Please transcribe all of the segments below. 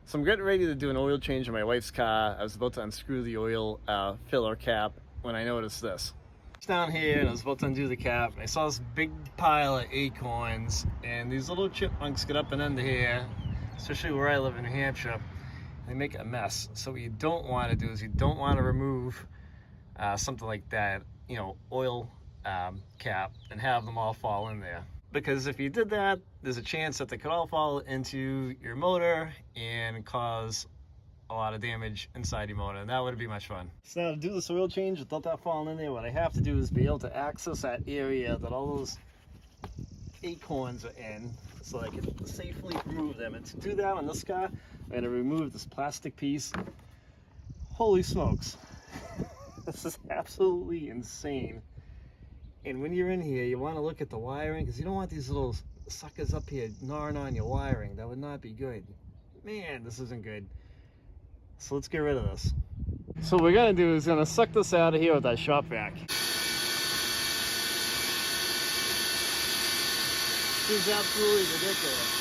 So I'm getting ready to do an oil change in my wife's car. I was about to unscrew the oil filler cap when I noticed this. Down here, and I was about to undo the cap, and I saw this big pile of acorns, and these little chipmunks get up and under here, especially where I live in New Hampshire. They make a mess. So what you don't want to do is you don't want to remove something like that, you know, oil cap, and have them all fall in there. Because if you did that, there's a chance that they could all fall into your motor and cause a lot of damage inside your motor, and that wouldn't be much fun. So now to do this oil change without that falling in there, what I have to do is be able to access that area that all those acorns are in, so I can safely remove them. And to do that on this car, I'm going to remove this plastic piece. Holy smokes. This is absolutely insane. And when you're in here, you want to look at the wiring, because you don't want these little suckers up here gnawing on your wiring. That would not be good. Man, this isn't good. So let's get rid of this. So what we're going to do is going to suck this out of here with that shop vac. This is absolutely ridiculous.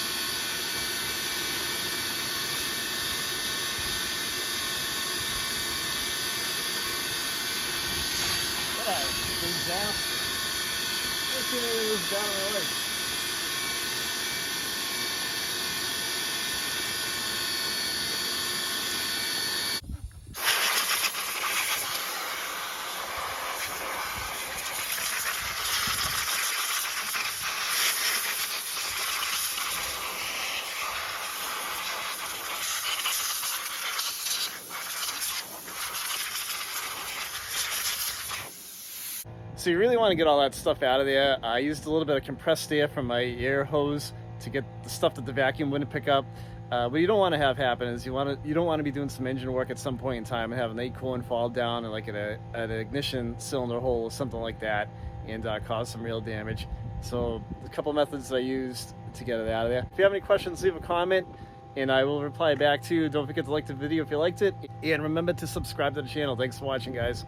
What a disaster. Let's get rid of this down the list. So you really want to get all that stuff out of there. I used a little bit of compressed air from my air hose to get the stuff that the vacuum wouldn't pick up. What you don't want to have happen is you don't want to be doing some engine work at some point in time and have an acorn fall down and like an ignition cylinder hole or something like that, and cause some real damage. So a couple methods I used to get it out of there. If you have any questions, leave a comment and I will reply back to you. Don't forget to like the video if you liked it, and remember to subscribe to the channel. Thanks for watching, guys.